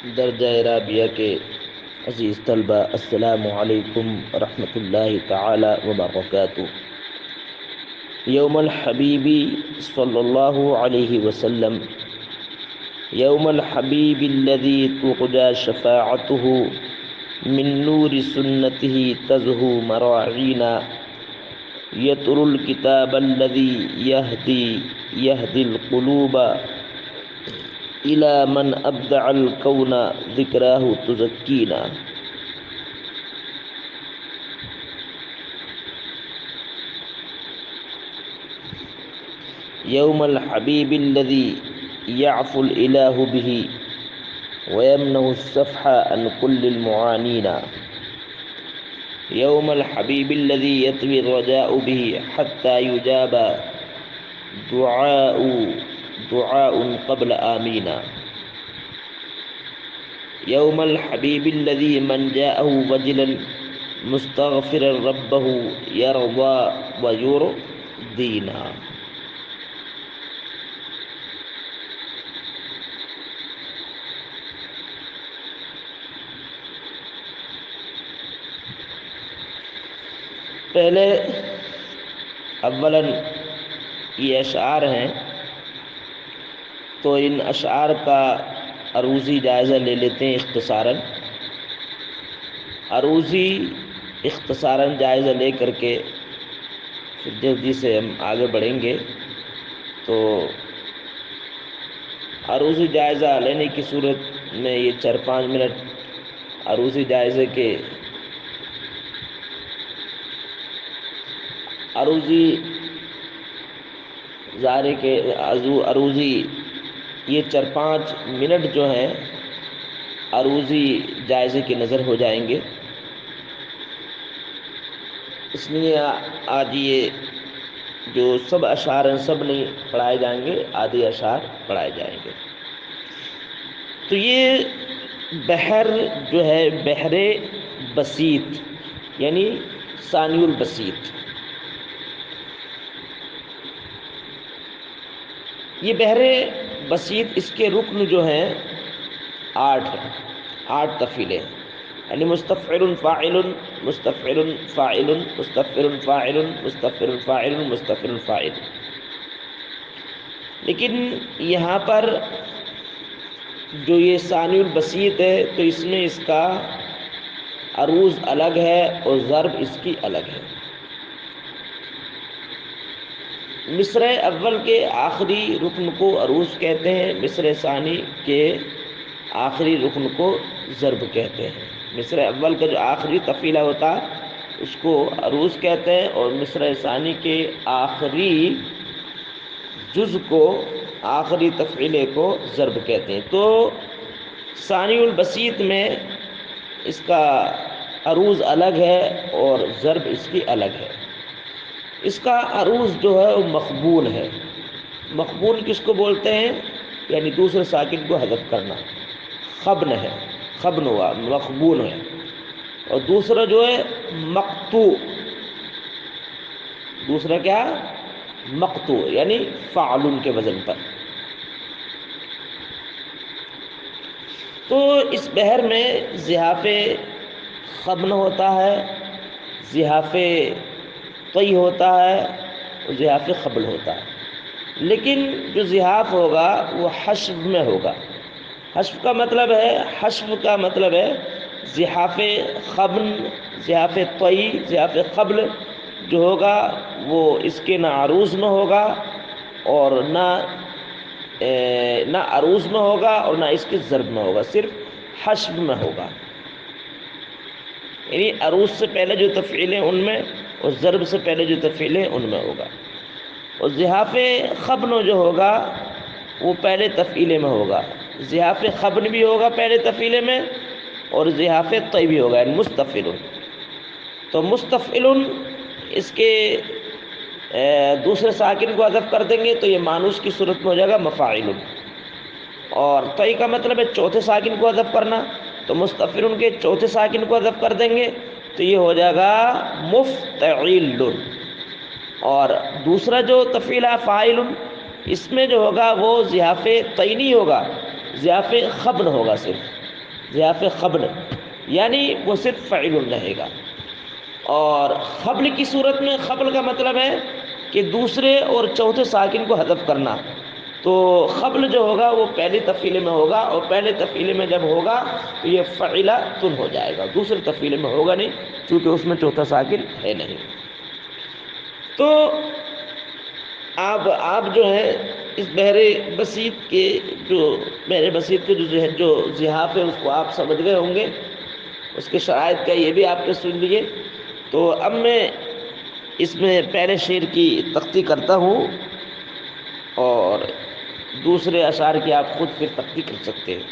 درجہ رابعہ کے عزیز طلبہ، السلام علیکم ورحمۃ اللہ تعالی وبرکاتہ۔ یوم الحبیبی صلی اللہ علیہ وسلم، یوم الحبیب الذی ترجى شفاعته من نور سنته تزهو مراعینا، یتر الکتاب الذی یہدی القلوب إلى من أبدع الكون ذكراه تزكينا۔ يوم الحبيب الذي يعفو الإله به ويمنه السفح عن كل المعانين، يوم الحبيب الذي يطوي الرجاء به حتى يجاب دعاء قبل آمينا، يوم الحبيب الذي من جاءه وجلا مستغفرا ربه يرضى ويرضينا۔ پہلے اولاً یہ اشعار ہیں، تو ان اشعار کا عروضی جائزہ لے لیتے ہیں اختصاراً۔ عروضی اختصاراً جائزہ لے کر کے پھر جلدی سے ہم آگے بڑھیں گے۔ تو عروضی جائزہ لینے کی صورت میں یہ 4-5 منٹ عروضی جائزے کے عروضی یہ 4-5 منٹ جو ہیں عروضی جائزے کی نظر ہو جائیں گے، اس لیے آج یہ جو سب اشعار ہیں سب نہیں پڑھائے جائیں گے، آدھی اشعار پڑھائے جائیں گے۔ تو یہ بحر جو ہے بحر بسیط یعنی ثانی البسیط، یہ بحر بسیط اس کے رکن جو ہیں 8 ہیں، 8 تفعیلیں، یعنی مستفعل فاعل مستفعل فاعل مستفعل فاعل مستفعل فاعل مستفعل فاعل۔ لیکن یہاں پر جو یہ ثانی البسیط ہے تو اس میں اس کا عروض الگ ہے اور ضرب اس کی الگ ہے۔ مصرع اول کے آخری رکن کو عروض کہتے ہیں، مصرع ثانی کے آخری رکن کو ضرب کہتے ہیں۔ مصرع اول کا جو آخری تفعیلہ ہوتا ہے اس کو عروض کہتے ہیں، اور مصرع ثانی کے آخری جز کو، آخری تفعیلے کو ضرب کہتے ہیں۔ تو ثانی البسیط میں اس کا عروض الگ ہے اور ضرب اس کی الگ ہے۔ اس کا عروض جو ہے وہ مخبون ہے۔ مخبون کس کو بولتے ہیں؟ یعنی دوسرے ساکن کو حذف کرنا، خبن ہے، خبن ہوا، مخبون ہے۔ اور دوسرا جو ہے مقطوع، دوسرا کیا؟ مقطوع یعنی فعل کے وزن پر۔ تو اس بحر میں زحاف خبن ہوتا ہے، زحاف طی ہوتا ہے اور زحاف خبل ہوتا ہے۔ لیکن جو زحاف ہوگا وہ حشو میں ہوگا۔ حشو کا مطلب ہے زحاف خبن، زحاف طی، زحاف خبل جو ہوگا وہ اس کے نہ عروض میں ہوگا اور نہ عروض میں ہوگا اور نہ اس کے ضرب میں ہوگا، صرف حشو میں ہوگا۔ یعنی عروض سے پہلے جو تفعیلیں ان میں اور ضرب سے پہلے جو تفعیلیں ان میں ہوگا۔ اور زحاف خبن جو ہوگا وہ پہلے تفعیلے میں ہوگا، زحاف خبن بھی ہوگا پہلے تفعیلے میں اور زحاف طی بھی ہوگا، یعنی مستفعل۔ تو مستفعل اس کے دوسرے ساکن کو حذف کر دیں گے تو یہ مانوس کی صورت میں ہو جائے گا مفاعل۔ اور طی کا مطلب ہے چوتھے ساکن کو حذف کرنا، تو مستفعل کے چوتھے ساکن کو حذف کر دیں گے تو یہ ہو جائے گا مفتعل۔ اور دوسرا جو تفعیلہ فاعل اس میں جو ہوگا وہ زحاف طی نہیں ہوگا، زحاف خبن ہوگا صرف، ضیاف قبل، یعنی وہ صرف فعل رہے گا۔ اور قبل کی صورت میں، قبل کا مطلب ہے کہ دوسرے اور چوتھے ساکن کو حذف کرنا، تو قبل جو ہوگا وہ پہلی تفعیل میں ہوگا، اور پہلے تفعیل میں جب ہوگا تو یہ فعلتن ہو جائے گا، دوسرے تفعیل میں ہوگا نہیں، چونکہ اس میں چوتھا ساکن ہے نہیں۔ تو آپ جو ہے اس بحر بسیط کے جو زحاف ہے اس کو آپ سمجھ گئے ہوں گے، اس کے شرائط کا یہ بھی آپ نے سن لیے۔ تو اب میں اس میں پہلے شعر کی تختی کرتا ہوں، اور دوسرے اشعار کی آپ خود پھر تختی کر سکتے ہیں۔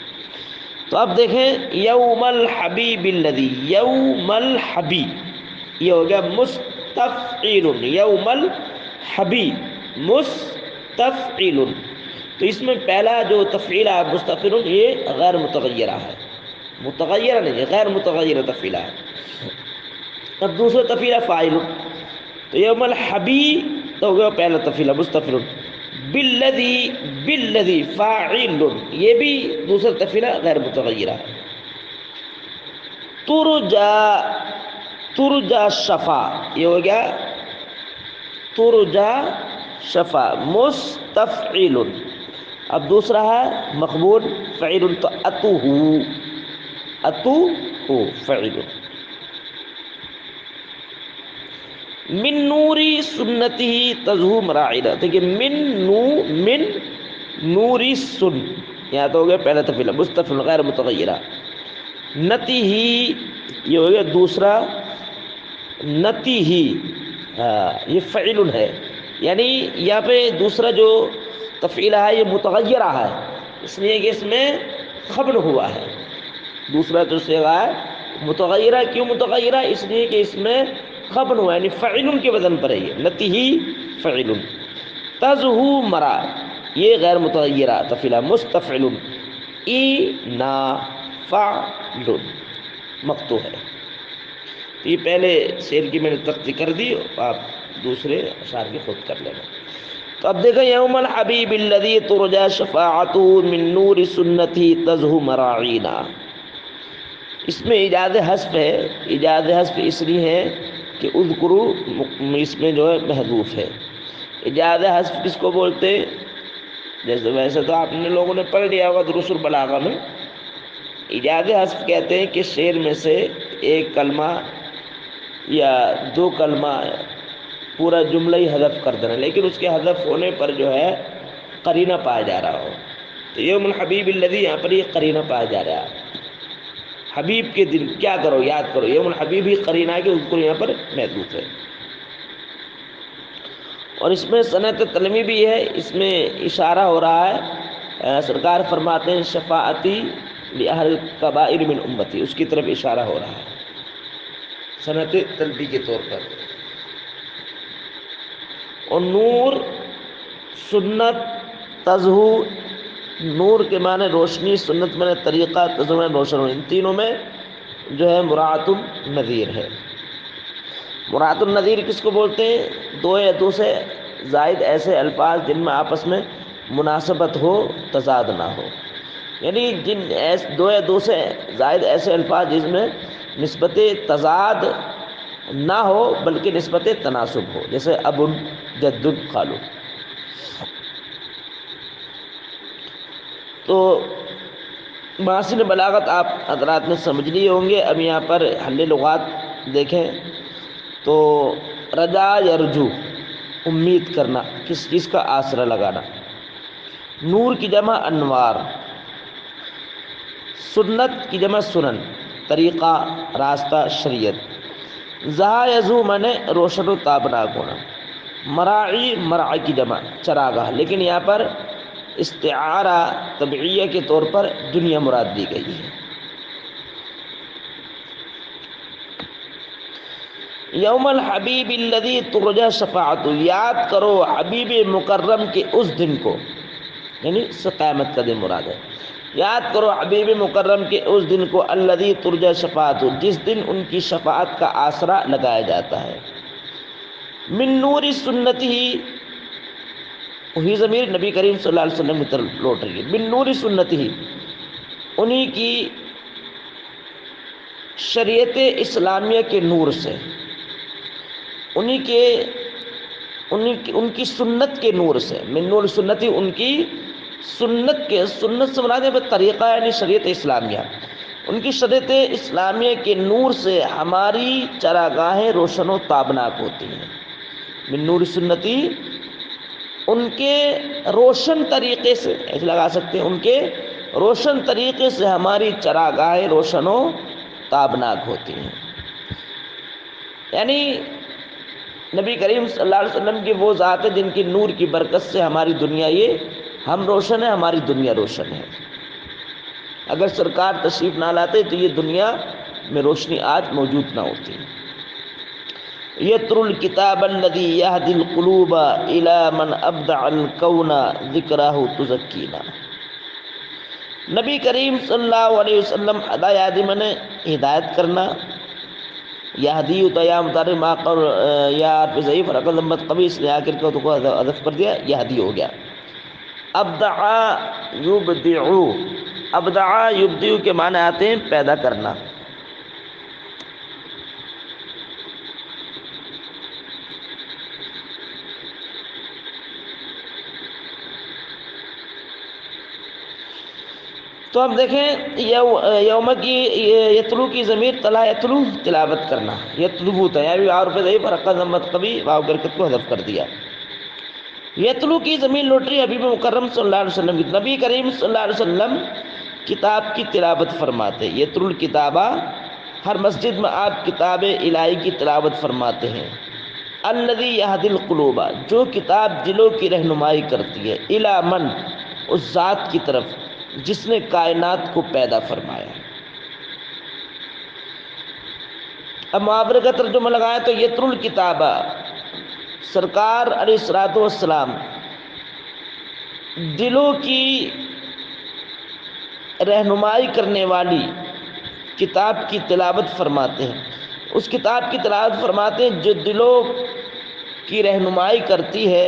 تو اب دیکھیں، یوم الحبیب الذی، یوم الحبیب یہ ہو گیا مستفعیل، یوم الحبیب مستفعیل، تو اس میں پہلا جو تفعیلہ ہے مستفعیل، یہ غیر متغیرہ ہے، متغیرہ نہیں، غیر متغیرہ تفعیلہ ہے۔ اب دوسرا تفعیلہ فاعل، تو یوم الحبیب تو ہو گیا پہلا تفعیلہ مستفعیل، بالذی، بالذی فاعل، یہ بھی دوسرا تفعیلہ غیر متغیرہ ہے۔ ترجا، ترجا شفا، یہ ہو گیا ترجا شفا مستفعیل۔ اب دوسرا ہے مقبول فعیل، تو اتوہ، اتوہ فعیل۔ من نوری سنتی تزہو مراعدہ، دیکھیے من نوری سن، یہاں تو ہو گیا پہلا تفعیلہ مستفعیل غیر متغیرہ۔ نتی ہی، یہ ہو گیا دوسرا نتی ہی، یہ فعل ہے، یعنی یہاں پہ دوسرا جو تفعیلہ ہے یہ متغیرہ ہے، اس لیے کہ اس میں خبر ہوا ہے، دوسرا جو صیغہ ہے متغیرہ۔ کیوں متغیرہ؟ اس لیے کہ اس میں خبر ہوا، یعنی فعل کے وزن پر ہے، یہ نتی ہی فعل۔ تزہو مرا، یہ غیر متغیرہ تفعیلہ مستفعل، اینا فعل مقطوع ہے۔ تو یہ پہلے شعر کی میں نے تختی کر دی، آپ دوسرے اشعار کی خود کر لینا۔ تو اب دیکھیں، یوم الحبیب الذی ترجا شفاعتہ من نور سنتی تزہو مراعینا، اس میں ایجاز حذف ہے، ایجاز حذف اس لیے ہے کہ اذکرو اس میں جو ہے محذوف ہے۔ ایجاز حذف کس کو بولتے ہیں؟ جیسے ویسے تو آپ نے لوگوں نے پڑھ لیا ہوگا دروس البلاغہ میں، ایجاز حذف کہتے ہیں کہ شعر میں سے ایک کلمہ یا دو کلمہ پورا جملہ ہی حذف کر دینا، لیکن اس کے حذف ہونے پر جو ہے قرینہ پایا جا رہا ہو۔ تو یوم الحبیب الذی، یہاں پر یہ قرینہ پایا جا رہا ہے، حبیب کے دن کیا کرو، یاد کرو، یوم الحبیب ہی قرینہ کے اذکر یہاں پر محذوف ہے۔ اور اس میں صنعت تلمی بھی ہے، اس میں اشارہ ہو رہا ہے، سرکار فرماتے ہیں شفاعتی لأہل الکبائر من امتی، اس کی طرف اشارہ ہو رہا ہے صنعت تلبی کے طور پر۔ اور نور، سنت، تزہو، نور کے معنی روشنی، سنت معنی طریقہ، تزہو معنی روشن ہونا، ان تینوں میں جو ہے مراعات النظیر ہے۔ مراعات النظیر کس کو بولتے ہیں؟ دو یا دو سے زائد ایسے الفاظ جن میں آپس میں مناسبت ہو، تضاد نہ ہو، یعنی دو یا دو سے زائد ایسے الفاظ جس میں نسبت تضاد نہ ہو بلکہ نسبت تناسب ہو، جیسے اب، جد، خالو۔ تو محاسن بلاغت آپ حضرات نے سمجھ لیے ہوں گے۔ اب یہاں پر حل لغات دیکھیں تو رجا یرجو، امید کرنا، کس چیز کا آسرا لگانا۔ نور کی جمع انوار، سنت کی جمع سنن، طریقہ، راستہ، شریعت۔ زہا یزو منے روشن و تابناک ہونا۔ مراعی، مرعی کی جمع چراگاہ، لیکن یہاں پر استعارہ طبعیہ کے طور پر دنیا مراد دی گئی ہے۔ یوم الحبیب الذی ترجا شفاعتہ، یاد کرو حبیب مکرم کے اس دن کو، یعنی قیامت کا دن مراد ہے۔ یاد کرو حبیب مکرم کے اس دن کو، الذی ترجا شفاعتہ، جس دن ان کی شفاعت کا آسرا لگایا جاتا ہے۔ من نور سنتی، وہی ضمیر نبی کریم صلی اللہ علیہ وسلم کی طرف لوٹ رہی ہے۔ من نور سنتی، انہی کی شریعت اسلامیہ کے نور سے، ان کی سنت کے نور سے، من نور سنتی، ان کی سنت سے مراد ہے طریقہ یعنی شریعت اسلامیہ، ان کی شریعت اسلامیہ کے نور سے ہماری چراگاہیں روشن و تابناک ہوتی ہیں۔ من نور سنتی، ان کے روشن طریقے سے، ایسے لگا سکتے ہیں، ان کے روشن طریقے سے ہماری چراگاہیں روشن و تابناک ہوتی ہیں۔ یعنی نبی کریم صلی اللہ علیہ وسلم کی وہ ذات ہے جن کی نور کی برکت سے ہماری دنیا، یہ ہم روشن ہے، ہماری دنیا روشن ہے۔ اگر سرکار تشریف نہ لاتے تو یہ دنیا میں روشنی آج موجود نہ ہوتی۔ یتر الکتاب الذی یہدی القلوب الی من ابدع الکون ذکرہ تزکینا۔ نبی کریم صلی اللہ علیہ وسلم ہدایات من ہدایت کرنا، یہدی یا متعارف ما قول یا حرف ضعیف رقم ضمت قوی، اس لیے آخر کو حذف کر دیا، یہدی ہو گیا۔ ابدع یبدع، ابدع یبدع کے معنی آتے ہیں پیدا کرنا۔ تو اب دیکھیں یوم کی یتلو کی ضمیر تلا یتلو تلاوت کرنا، یتلو تیاری عارف ضعیف رقم ضمت قوی واو برکت کو حذف کر دیا۔ یتلو کی ضمیر لوٹ رہی حبیب مکرم صلی اللہ علیہ وسلم کی، نبی کریم صلی اللہ علیہ وسلم کتاب کی تلاوت فرماتے۔ یتلو الکتابہ، ہر مسجد میں آپ کتاب الہی کی تلاوت فرماتے ہیں۔ الذی یہدی القلوب، جو کتاب دلوں کی رہنمائی کرتی ہے، الی من، اس ذات کی طرف جس نے کائنات کو پیدا فرمایا۔ اب محاورے کا ترجمہ لگایا تو یتلو الکتابہ، سرکار علیہ الصلوۃ والسلام دلوں کی رہنمائی کرنے والی کتاب کی تلاوت فرماتے ہیں۔ اس کتاب کی تلاوت فرماتے ہیں جو دلوں کی رہنمائی کرتی ہے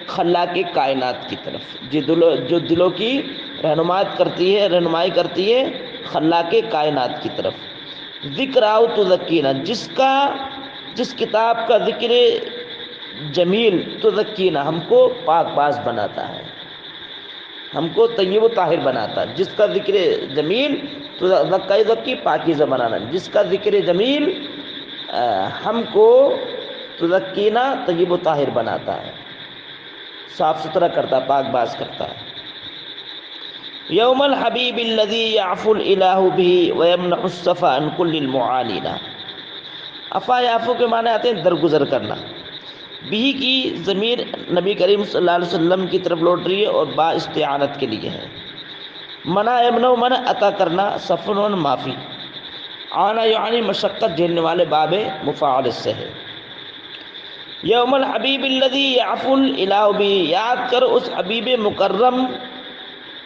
خلاق کائنات کی طرف، جو دلوں کی رہنمائی کرتی ہے خلاق کائنات کی طرف۔ ذکر آؤ تو ذکینا، جس کتاب کا ذکر جمیل تو ذکینا، ہم کو پاک باز بناتا ہے، ہم کو طیب و طاہر بناتا ہے۔ جس کا ذکر جمیل تو ذکی پاکیزہ بنانا، جس کا ذکر جمیل ہم کو تو ذکینا طیب و طاہر بناتا ہے، صاف ستھرا کرتا، پاک باز کرتا ہے۔ یوم الحبیب الذی یعفو الالہ بہ ویمنع الصفا عن کل المعانین۔ عفا یعفو کے معنی آتے ہیں درگزر کرنا۔ بھی کی ضمیر نبی کریم صلی اللہ علیہ وسلم کی طرف لوٹ رہی ہے اور با استعانت کے لیے ہے۔ منع یمنع منع عطا کرنا، صفن معافی، آنا یعنی مشقت جھیلنے والے باب مفاعل سے ہے۔ یوم الحبیب الذی یعفو الالہ بہ، یاد کرو اس حبیب مکرم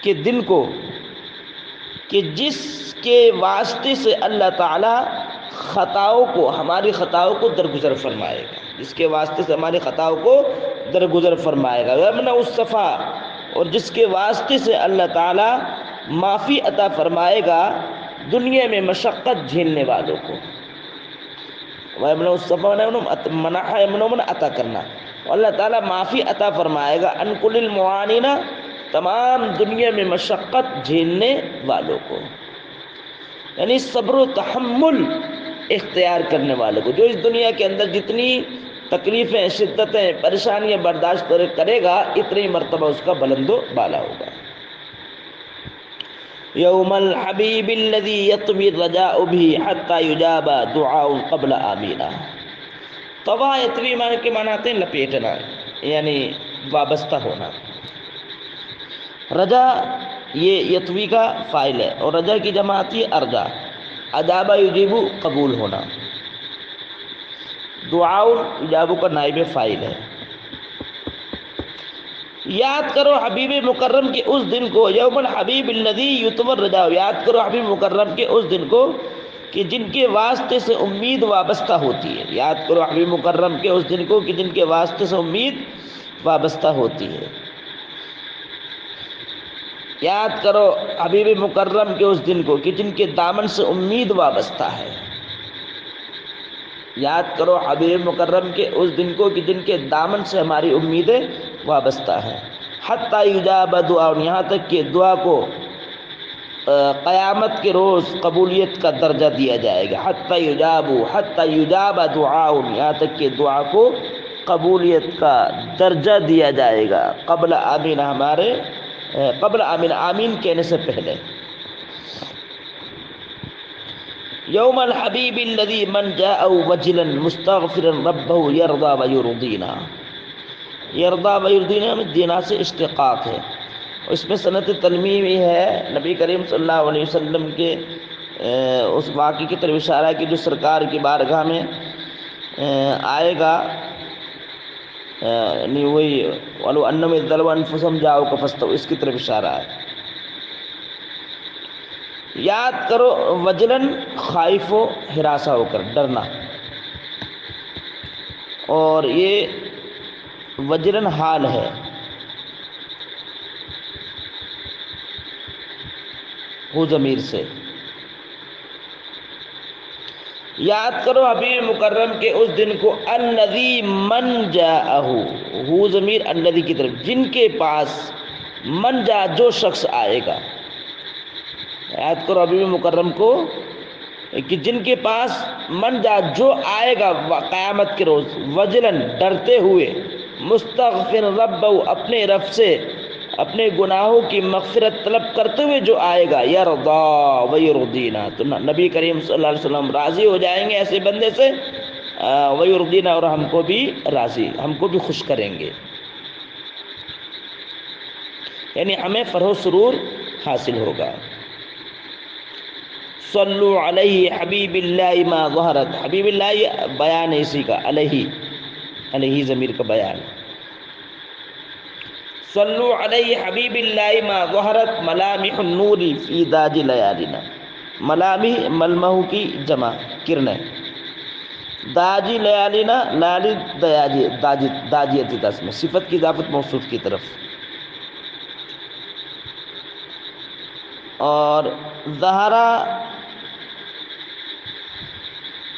کے دن کو کہ جس کے واسطے سے اللہ تعالی ہماری خطاؤں کو درگزر فرمائے گا، جس کے واسطے سے ہماری خطاؤں کو درگزر فرمائے گا۔ وَيَمْنَعُ الصَّفَا، اور جس کے واسطے سے اللہ تعالی معافی عطا فرمائے گا دنیا میں مشقت جھیلنے والوں کو۔ وَيَمْنَعُ الصَّفَا، منع یمنع من عطا کرنا، اللہ تعالی معافی عطا فرمائے گا عن کل المعانین، تمام دنیا میں مشقت جھیلنے والوں کو، یعنی صبر و تحمل اختیار کرنے والوں کو۔ جو اس دنیا کے اندر جتنی تکلیفیں، شدتیں، پریشانیاں برداشت کرے گا، اتنی مرتبہ اس کا بلند و بالا ہوگا۔ یوم الحبیب الذی یطوی الرجاء بہ حتی یجاب دعاء قبل آمینا۔ طوا یطوی کے معنی آتے ہیں لپیٹنا، یعنی وابستہ ہونا۔ رجا یہ یطوی کا فاعل ہے، اور رجا کی جمع آتی ہے ارجا۔ اجابہ یجیبو قبول ہونا، دعاء یجابو کا نائب فاعل ہے۔ یاد کرو حبیب مکرم کے اس دن کو، یوم الحبیب الذی یطوی الرجاء، یاد کرو حبیب مکرم کے اس دن کو کہ جن کے واسطے سے امید وابستہ ہوتی ہے۔ یاد کرو حبیب مکرم کے اس دن کو کہ جن کے واسطے سے امید وابستہ ہوتی ہے۔ یاد کرو حبیب مکرم کے اس دن کو کہ جن کے دامن سے امید وابستہ ہے۔ یاد کرو حبیب مکرم کے اس دن کو کہ جن کے دامن سے ہماری امیدیں وابستہ ہیں. حتی یجاب دعا، یہاں تک کہ دعا کو قیامت کے روز قبولیت کا درجہ دیا جائے گا. حتی یجاب دعا، یہاں تک کہ دعا کو قبولیت کا درجہ دیا جائے گا. قبل آمین، قبل آمین، آمین کہنے سے پہلے. یوم الحبیب الذی من جاء وجلا مستغفرا ربہ یرضا ویرضینا. یرضا ویرضینا میں دینا سے اشتقاق ہے. اس میں صنعت تلمیمی ہے. نبی کریم صلی اللہ علیہ وسلم کے اس واقعے کی طرف اشارہ ہے کہ جو سرکار کی بارگاہ میں آئے گا، یعنی وہی ولو انہم اذ ظلموا انفسہم جاؤک فاستغفروا، اس کی طرف اشارہ ہے. یاد کرو وجلن، خائف و ہراساں ہو کر، ڈرنا. اور یہ وجلن حال ہے. ہو ضمیر سے یاد کرو حبیب مکرم کے اس دن کو. الذی من جاءہ، ہو ضمیر الذی کی طرف، جن کے پاس، من جا جو شخص آئے گا. یاد کرو حبیب مکرم کو کہ جن کے پاس، من جا جو آئے گا قیامت کے روز، وجلن ڈرتے ہوئے، مستغفر ربہ اپنے رب سے اپنے گناہوں کی مغفرت طلب کرتے ہوئے جو آئے گا، یرضا ویرضینا، تو نبی کریم صلی اللہ علیہ وسلم راضی ہو جائیں گے ایسے بندے سے، ویرضینا، اور ہم کو بھی راضی، ہم کو بھی خوش کریں گے. یعنی ہمیں فرح و سرور حاصل ہوگا. صلو علیہ حبیب اللہ ما ظہرت، حبیب اللہ بیان ہے اسی کا، علیہ ضمیر کا بیان. صلو علیہ حبیب اللہ ما ظہرت ملامح النور فی داج لیالنا. ملامح ملمح کی جمع، کرنیں. داجی لیالنا، لالی داجیتی دس میں صفت کی اضافت موصوف کی طرف. اور ظہرا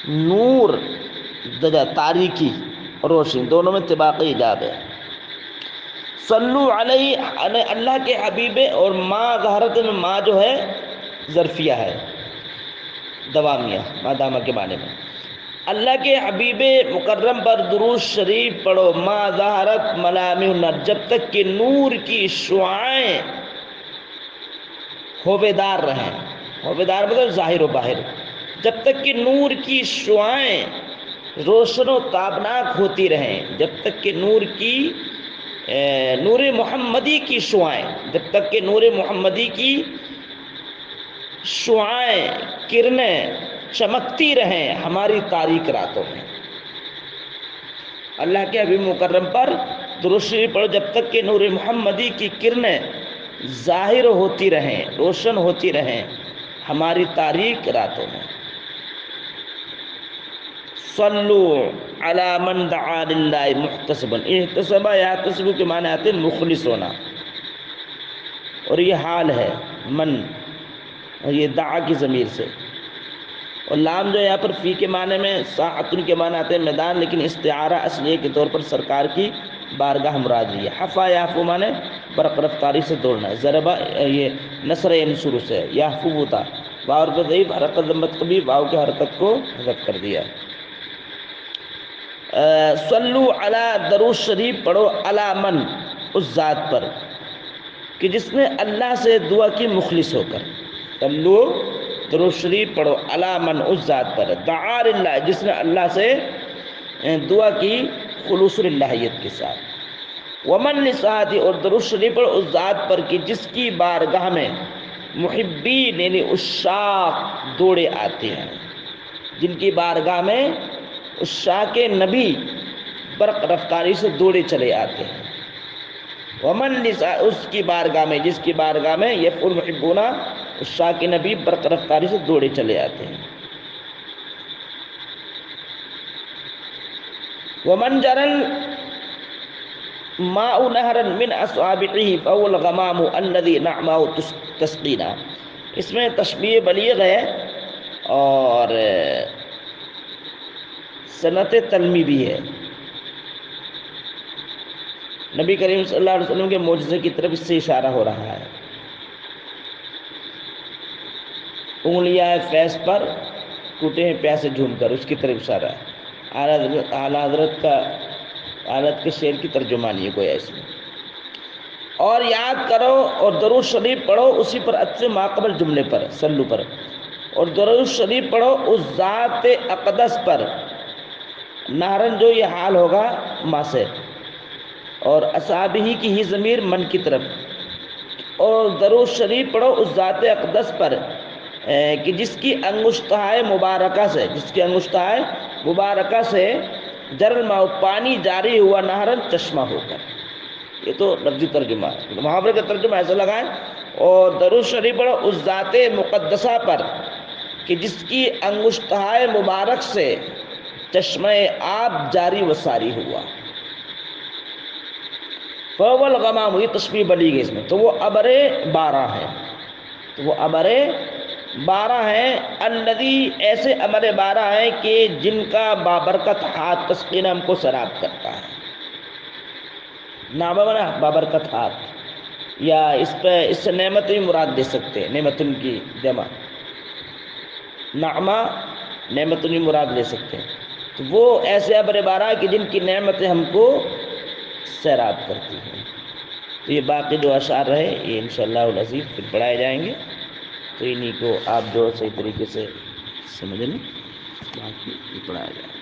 نور، تاریکی، روشنی، دونوں میں طباق ایجاب ہے. صلو علیہ، اللہ کے حبیب، اور ما ظہرت میں ما جو ہے ظرفیہ ہے، دوامیہ، مادامہ کے معنی میں. اللہ کے حبیب مکرم پر درود شریف پڑھو. ما ظہرت ملامح النور، جب تک کہ نور کی شعاعیں ہوبیدار رہیں. ہوبیدار مطلب ظاہر و باہر. جب تک کہ نور کی شعاعیں روشن و تابناک ہوتی رہیں، جب تک کہ نور محمدی کی شعاعیں، جب تک کہ نور محمدی کی شعاعیں، کرنیں چمکتی رہیں ہماری تاریک راتوں میں. اللہ کے حبیب مکرم پر درود شریف پڑھو جب تک کہ نور محمدی کی کرنیں ظاہر ہوتی رہیں، روشن ہوتی رہیں ہماری تاریک راتوں میں. صلو علی من دعا للہ محتسبا. احتسبا یحتسب کے معنی آتے ہیں مخلص ہونا، اور یہ حال ہے من، یہ دعا کی ضمیر سے. اور لام جو یہاں پر فی کے معنی میں، ساعتن کے معنی آتے ہیں میدان، لیکن استعارہ اصلیہ کے طور پر سرکار کی بارگاہ مراد لی ہے. حفا یحفو معنی برق رفتاری سے دوڑنا ہے. ضربہ یہ نصر ینصر سے، یحفو ہوتا، واو پر ضعیف حرکت ضمت کبھی، واو کی حرکت کو حذف کر دیا. صلو علی، درود شریف پڑھو، علی من، اس ذات پر کہ جس نے اللہ سے دعا کی مخلص ہو کر. صلو، درود شریف پڑھو، علی من، اس ذات پر، دعا للہ، جس نے اللہ سے دعا کی خلوص اللہیت کے ساتھ. ومن لساعتی، اور درود شریف پڑھو اس ذات پر کہ جس کی بارگاہ میں محبین یعنی عشاق دوڑے آتے ہیں، جن کی بارگاہ میں عشاق نبی برق رفتاری سے دوڑے چلے آتے ہیں. ومن لسا، اس کی بارگاہ میں، جس کی بارگاہ میں یفعل محبون، عشاق نبی برق رفتاری سے دوڑے چلے آتے ہیں. ومن جرل ماء نہرا من اصابعہ فهو الغمام الذي نعمه تسقینا. اس میں تشبیہ بلیغ ہے، اور صنعت تلمی بھی ہے. نبی کریم صلی اللہ علیہ وسلم کے معجزے کی طرف اس سے اشارہ ہو رہا ہے. انگلیاں فیض پر ٹوٹے ہیں پیاسے جھوم کر، اس کی طرف اشارہ ہے. اعلیٰ حضرت کا حالت کے شعر کی ترجمانی ہے کوئی ایسی. اور یاد کرو اور درود شریف پڑھو اسی پر اچھے ماقبل جملے پر سلو پر، اور درود شریف پڑھو اس ذات اقدس پر. نہرن جو یہ حال ہوگا ماں سے، اور اصحابہ کی ہی ضمیر من کی طرف. اور درود شریف پڑھو اس ذات اقدس پر کہ جس کی انگشتہائے مبارکہ سے، جس کی انگشتہائے مبارکہ سے جرل ماؤ پانی جاری ہوا نہرن چشمہ ہو کر. یہ تو لفظی ترجمہ ہے، محاورے کا ترجمہ ایسا لگائیں. اور درود شریف پڑھو اس ذات مقدسہ پر کہ جس کی انگشتہائے مبارک سے چشمہ آب جاری و ساری ہوا. فول غمام، یہ تشبیہ بلی گئی اس میں، تو وہ ابرے بارہ ہیں، تو وہ ابرے بارہ ہیں. الذی، ایسے ابرے بارہ ہیں کہ جن کا بابرکت ہاتھ تسقین ہم کو سراب کرتا ہے. نعمہ بنا بابرکت ہاتھ، یا اس پہ اس سے نعمت بھی مراد دے سکتے ہیں، نعمت ان کی جمع نعمہ نعمت بھی مراد لے سکتے ہیں. تو وہ ایسے ابر بارہ کہ جن کی نعمتیں ہم کو سیراب کرتی ہیں. تو یہ باقی جو اشعار رہے یہ انشاءاللہ العزیز پھر پڑھائے جائیں گے، تو انہی کو آپ جو صحیح طریقے سے سمجھ لیں، باقی یہ پڑھایا جائے گا.